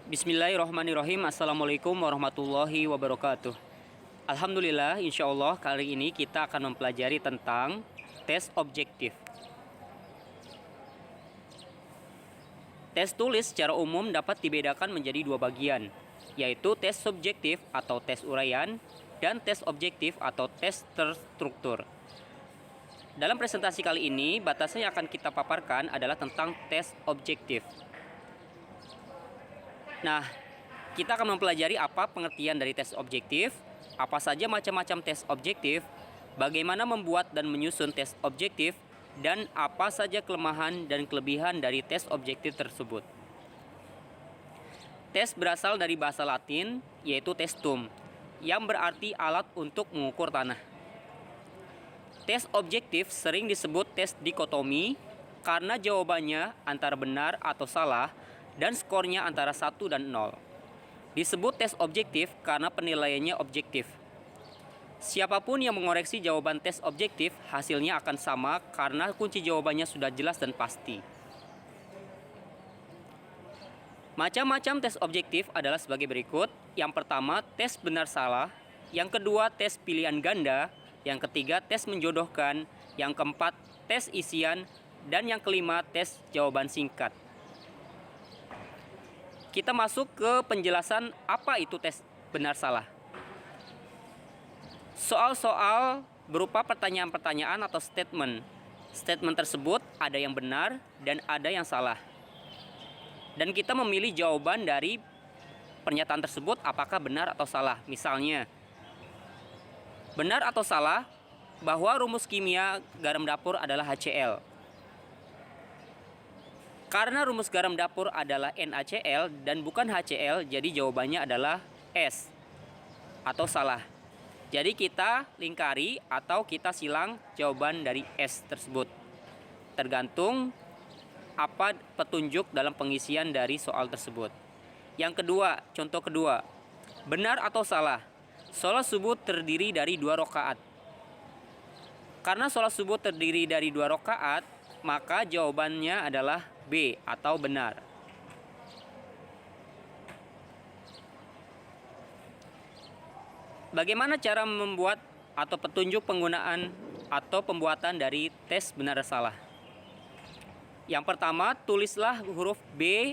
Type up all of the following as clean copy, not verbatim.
Bismillahirrahmanirrahim. Assalamualaikum warahmatullahi wabarakatuh. Alhamdulillah, insya Allah kali ini kita akan mempelajari tentang tes objektif. Tes tulis secara umum dapat dibedakan menjadi dua bagian, yaitu tes subjektif atau tes uraian dan tes objektif atau tes terstruktur. Dalam presentasi kali ini, batasan yang akan kita paparkan adalah tentang tes objektif. Nah, kita akan mempelajari apa pengertian dari tes objektif, apa saja macam-macam tes objektif, bagaimana membuat dan menyusun tes objektif, dan apa saja kelemahan dan kelebihan dari tes objektif tersebut. Tes berasal dari bahasa Latin, yaitu testum, yang berarti alat untuk mengukur tanah. Tes objektif sering disebut tes dikotomi karena jawabannya antara benar atau salah dan skornya antara 1 dan 0. Disebut tes objektif karena penilaiannya objektif. Siapapun yang mengoreksi jawaban tes objektif, hasilnya akan sama karena kunci jawabannya sudah jelas dan pasti. Macam-macam tes objektif adalah sebagai berikut. Yang pertama, tes benar salah. Yang kedua, tes pilihan ganda. Yang ketiga, tes menjodohkan. Yang keempat, tes isian. Dan yang kelima, tes jawaban singkat. Kita masuk ke penjelasan apa itu tes benar salah. Soal-soal berupa pertanyaan-pertanyaan atau statement. Statement tersebut ada yang benar dan ada yang salah. Dan kita memilih jawaban dari pernyataan tersebut apakah benar atau salah. Misalnya, benar atau salah bahwa rumus kimia garam dapur adalah HCl. Karena rumus garam dapur adalah NaCl dan bukan HCl, jadi jawabannya adalah S atau salah. Jadi kita lingkari atau kita silang jawaban dari S tersebut. Tergantung apa petunjuk dalam pengisian dari soal tersebut. Yang kedua, contoh kedua. Benar atau salah? Sholat subuh terdiri dari 2 rakaat. Karena sholat subuh terdiri dari 2 rakaat, maka jawabannya adalah B atau benar. Bagaimana cara membuat atau petunjuk penggunaan atau pembuatan dari tes benar salah? Yang pertama, tulislah huruf B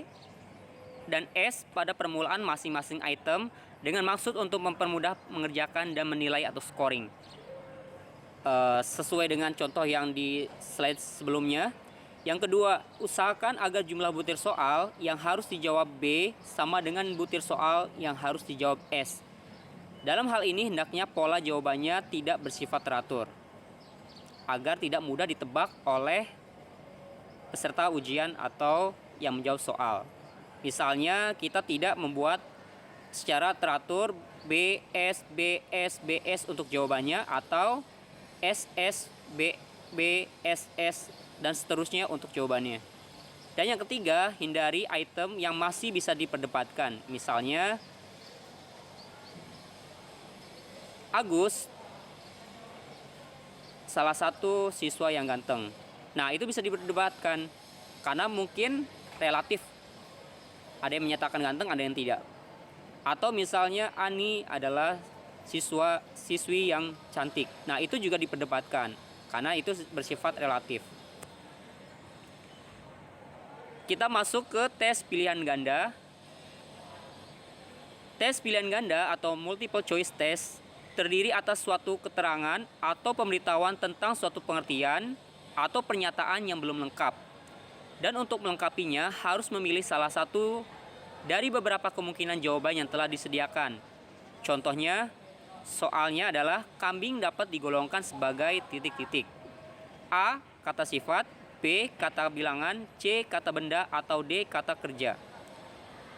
dan S pada permulaan masing-masing item dengan maksud untuk mempermudah mengerjakan dan menilai atau scoring. Sesuai dengan contoh yang di slide sebelumnya. Yang kedua, usahakan agar jumlah butir soal yang harus dijawab B sama dengan butir soal yang harus dijawab S. Dalam hal ini hendaknya pola jawabannya tidak bersifat teratur, agar tidak mudah ditebak oleh peserta ujian atau yang menjawab soal. Misalnya kita tidak membuat secara teratur BS, BS, BS untuk jawabannya atau SS, BB, SS, dan seterusnya untuk jawabannya. Dan yang ketiga, hindari item yang masih bisa diperdebatkan. Misalnya, Agus salah satu siswa yang ganteng. Nah, itu bisa diperdebatkan karena mungkin relatif. Ada yang menyatakan ganteng, ada yang tidak. Atau misalnya Ani adalah siswi yang cantik. Nah, itu juga diperdebatkan karena itu bersifat relatif. Kita masuk ke tes pilihan ganda. Tes pilihan ganda atau multiple choice test terdiri atas suatu keterangan atau pemberitahuan tentang suatu pengertian atau pernyataan yang belum lengkap. Dan untuk melengkapinya harus memilih salah satu dari beberapa kemungkinan jawaban yang telah disediakan. Contohnya, soalnya adalah kambing dapat digolongkan sebagai titik-titik. A. Kata sifat, B. Kata bilangan, C. Kata benda, atau D. Kata kerja.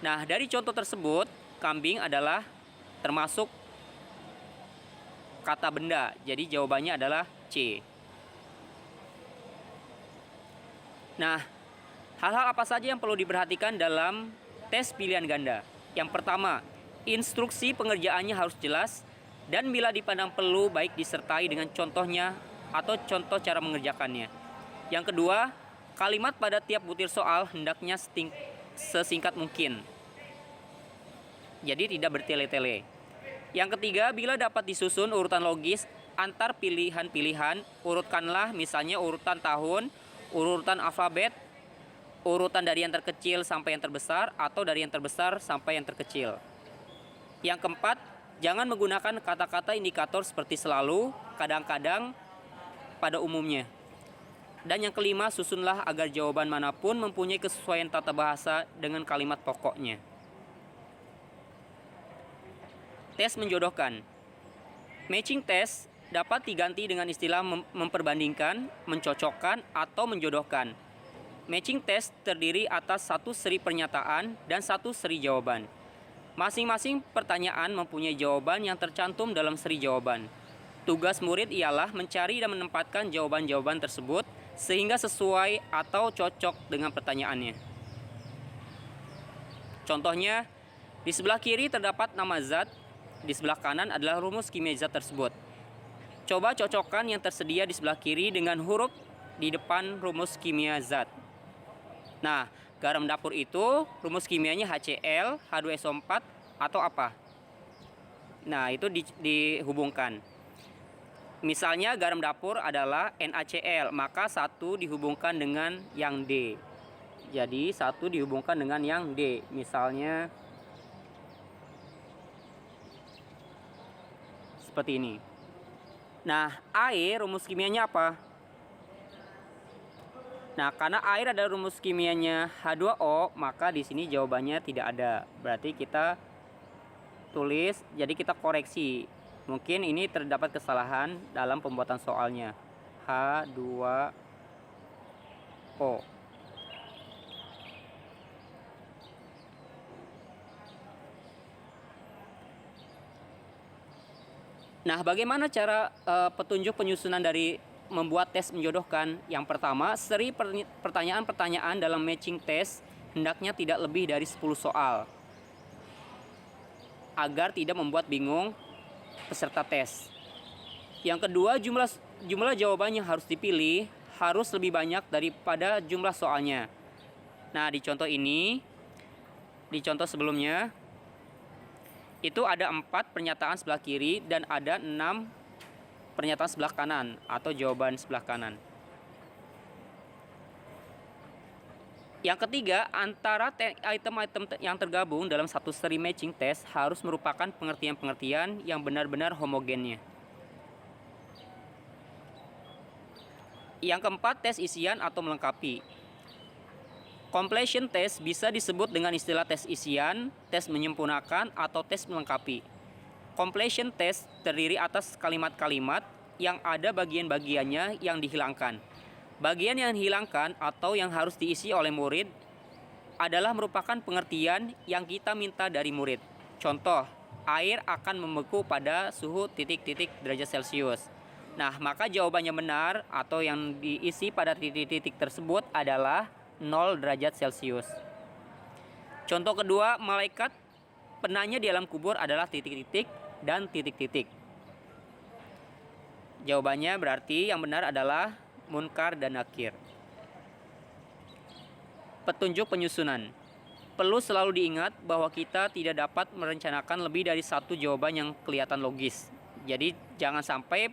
Nah, dari contoh tersebut, kambing adalah termasuk kata benda. Jadi jawabannya adalah C. Nah, hal-hal apa saja yang perlu diperhatikan dalam tes pilihan ganda? Yang pertama, instruksi pengerjaannya harus jelas dan bila dipandang perlu baik disertai dengan contohnya atau contoh cara mengerjakannya. Yang kedua, kalimat pada tiap butir soal hendaknya sesingkat mungkin. jadi tidak bertele-tele. Yang ketiga, bila dapat disusun urutan logis antar pilihan-pilihan, urutkanlah misalnya urutan tahun, urutan alfabet, urutan dari yang terkecil sampai yang terbesar, atau dari yang terbesar sampai yang terkecil. Yang keempat, jangan menggunakan kata-kata indikator seperti selalu, kadang-kadang, pada umumnya. Dan yang kelima, susunlah agar jawaban manapun mempunyai kesesuaian tata bahasa dengan kalimat pokoknya. Tes menjodohkan. Matching test dapat diganti dengan istilah memperbandingkan, mencocokkan, atau menjodohkan. Matching test terdiri atas satu seri pernyataan dan satu seri jawaban. Masing-masing pertanyaan mempunyai jawaban yang tercantum dalam seri jawaban. Tugas murid ialah mencari dan menempatkan jawaban-jawaban tersebut sehingga sesuai atau cocok dengan pertanyaannya. Contohnya, di sebelah kiri terdapat nama zat, di sebelah kanan adalah rumus kimia zat tersebut. Coba cocokkan yang tersedia di sebelah kiri dengan huruf di depan rumus kimia zat. Nah, garam dapur itu rumus kimianya HCl, H2SO4 atau apa? Nah, itu dihubungkan. Misalnya garam dapur adalah NaCl, maka satu dihubungkan dengan yang D. Jadi satu dihubungkan dengan yang D. Misalnya seperti ini. Nah, air rumus kimianya apa? Nah, karena air ada rumus kimianya H2O, maka di sini jawabannya tidak ada. Berarti kita tulis, jadi kita koreksi. Mungkin ini terdapat kesalahan dalam pembuatan soalnya. H2O. Nah, bagaimana cara petunjuk penyusunan dari membuat tes menjodohkan? Yang pertama, seri pertanyaan-pertanyaan dalam matching test hendaknya tidak lebih dari 10 soal agar tidak membuat bingung peserta tes. Yang kedua, jumlah jawaban yang harus dipilih harus lebih banyak daripada jumlah soalnya. Nah, di contoh ini, di contoh sebelumnya, itu ada 4 pernyataan sebelah kiri dan ada 6 pernyataan sebelah kanan atau jawaban sebelah kanan. Yang ketiga, antara item-item yang tergabung dalam satu seri matching test harus merupakan pengertian-pengertian yang benar-benar homogennya. Yang keempat, tes isian atau melengkapi. Completion test bisa disebut dengan istilah tes isian, tes menyempurnakan, atau tes melengkapi. Completion test terdiri atas kalimat-kalimat yang ada bagian-bagiannya yang dihilangkan. Bagian yang dihilangkan atau yang harus diisi oleh murid adalah merupakan pengertian yang kita minta dari murid. Contoh, air akan membeku pada suhu titik-titik derajat Celcius. Nah, maka jawabannya benar atau yang diisi pada titik-titik tersebut adalah 0 derajat Celcius. Contoh kedua, malaikat penanya di alam kubur adalah titik-titik dan titik-titik. Jawabannya berarti yang benar adalah Munkar dan Nakir. Petunjuk penyusunan. Perlu selalu diingat bahwa kita tidak dapat merencanakan lebih dari satu jawaban yang kelihatan logis. Jadi jangan sampai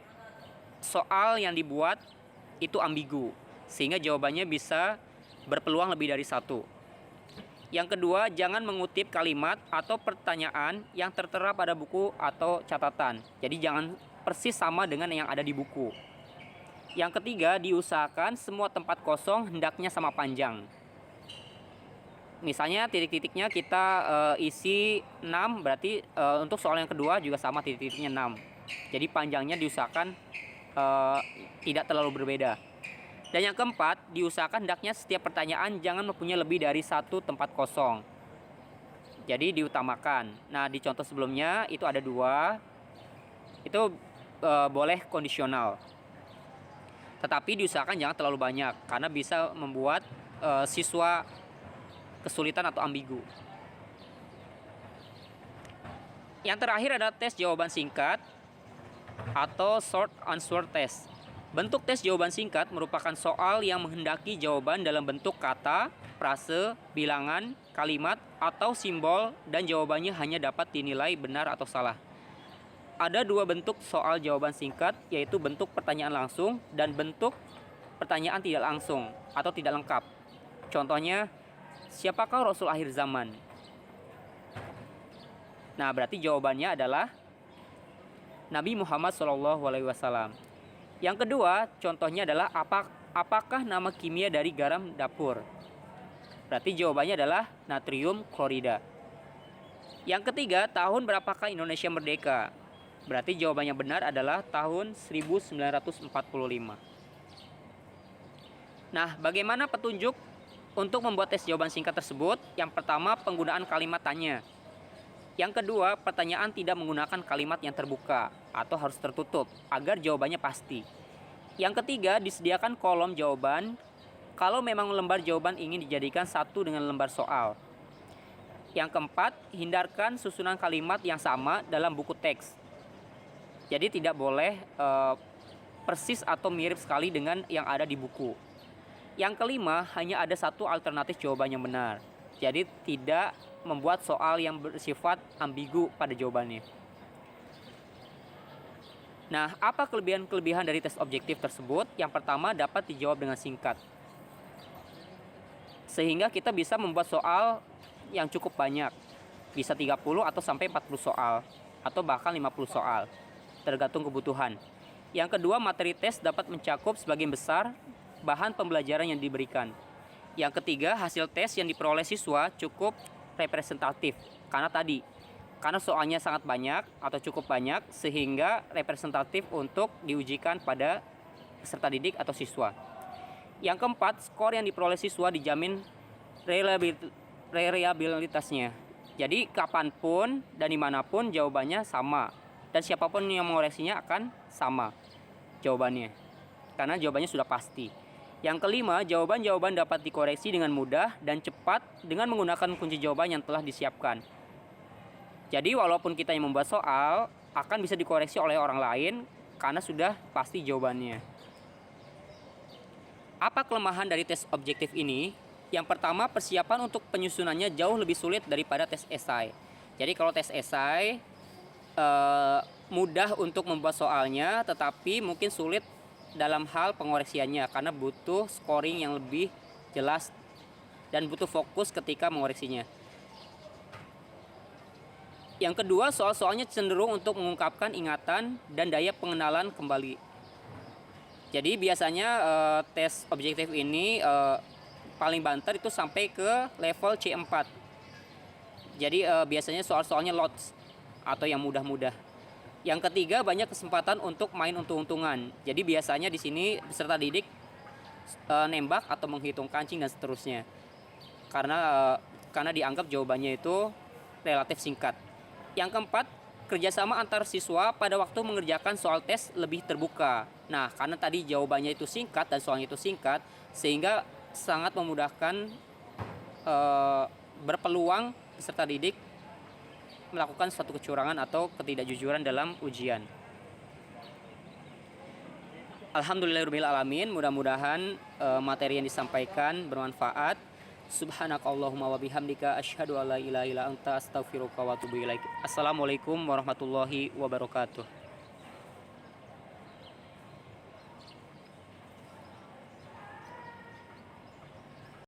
soal yang dibuat itu ambigu, sehingga jawabannya bisa berpeluang lebih dari satu. Yang kedua, jangan mengutip kalimat atau pertanyaan yang tertera pada buku atau catatan. Jadi jangan persis sama dengan yang ada di buku. Yang ketiga, diusahakan semua tempat kosong hendaknya sama panjang. Misalnya titik-titiknya kita isi 6, berarti untuk soal yang kedua juga sama titik-titiknya 6. Jadi panjangnya diusahakan tidak terlalu berbeda. Dan yang keempat, diusahakan hendaknya setiap pertanyaan jangan mempunyai lebih dari satu tempat kosong. Jadi diutamakan. Nah, di contoh sebelumnya itu ada 2. Itu boleh kondisional. Tetapi diusahakan jangan terlalu banyak karena bisa membuat siswa kesulitan atau ambigu. Yang terakhir ada tes jawaban singkat atau short answer test. Bentuk tes jawaban singkat merupakan soal yang menghendaki jawaban dalam bentuk kata, frase, bilangan, kalimat, atau simbol dan jawabannya hanya dapat dinilai benar atau salah. Ada dua bentuk soal jawaban singkat, yaitu bentuk pertanyaan langsung dan bentuk pertanyaan tidak langsung atau tidak lengkap. Contohnya, siapakah Rasul akhir zaman? Nah, berarti jawabannya adalah Nabi Muhammad SAW. Yang kedua, contohnya adalah apakah nama kimia dari garam dapur? Berarti jawabannya adalah natrium klorida. Yang ketiga, tahun berapakah Indonesia merdeka? Berarti jawabannya benar adalah tahun 1945. Nah, bagaimana petunjuk untuk membuat tes jawaban singkat tersebut? Yang pertama, penggunaan kalimat tanya. Yang kedua, pertanyaan tidak menggunakan kalimat yang terbuka atau harus tertutup agar jawabannya pasti. Yang ketiga, disediakan kolom jawaban kalau memang lembar jawaban ingin dijadikan satu dengan lembar soal. Yang keempat, hindarkan susunan kalimat yang sama dalam buku teks. Jadi tidak boleh persis atau mirip sekali dengan yang ada di buku. Yang kelima, hanya ada satu alternatif jawaban yang benar. Jadi tidak membuat soal yang bersifat ambigu pada jawabannya. Nah, apa kelebihan-kelebihan dari tes objektif tersebut? Yang pertama, dapat dijawab dengan singkat. Sehingga kita bisa membuat soal yang cukup banyak. Bisa 30 atau sampai 40 soal. Atau bahkan 50 soal. Tergantung kebutuhan. Yang kedua, materi tes dapat mencakup sebagian besar bahan pembelajaran yang diberikan. Yang ketiga, hasil tes yang diperoleh siswa cukup representatif. Karena soalnya sangat banyak atau cukup banyak sehingga representatif untuk diujikan pada peserta didik atau siswa. Yang keempat, skor yang diperoleh siswa dijamin reliabilitasnya. Jadi kapanpun dan dimanapun jawabannya sama. Dan siapapun yang mengoreksinya akan sama jawabannya. Karena jawabannya sudah pasti. Yang kelima, jawaban-jawaban dapat dikoreksi dengan mudah dan cepat dengan menggunakan kunci jawaban yang telah disiapkan. Jadi walaupun kita yang membuat soal, akan bisa dikoreksi oleh orang lain karena sudah pasti jawabannya. Apa kelemahan dari tes objektif ini? Yang pertama, persiapan untuk penyusunannya jauh lebih sulit daripada tes esai. Jadi kalau tes esai mudah untuk membuat soalnya, tetapi mungkin sulit dalam hal pengoreksiannya karena butuh scoring yang lebih jelas dan butuh fokus ketika mengoreksinya. Yang kedua, soal-soalnya cenderung untuk mengungkapkan ingatan dan daya pengenalan kembali. Jadi biasanya tes objektif ini paling banter itu sampai ke level C4. Jadi biasanya soal-soalnya lots atau yang mudah-mudah. Yang ketiga, banyak kesempatan untuk main untung-untungan. Jadi biasanya di sini peserta didik nembak atau menghitung kancing dan seterusnya. Karena dianggap jawabannya itu relatif singkat. Yang keempat, kerjasama antar siswa pada waktu mengerjakan soal tes lebih terbuka. Nah, karena tadi jawabannya itu singkat dan soalnya itu singkat, sehingga sangat memudahkan berpeluang peserta didik melakukan suatu kecurangan atau ketidakjujuran dalam ujian. Alhamdulillahirrahmanirrahim. Mudah-mudahan materi yang disampaikan bermanfaat. Subhanakallahumma wa bihamdika asyhadu an la ilaha illa anta astaghfiruka wa atubu ilaik. Assalamualaikum warahmatullahi wabarakatuh.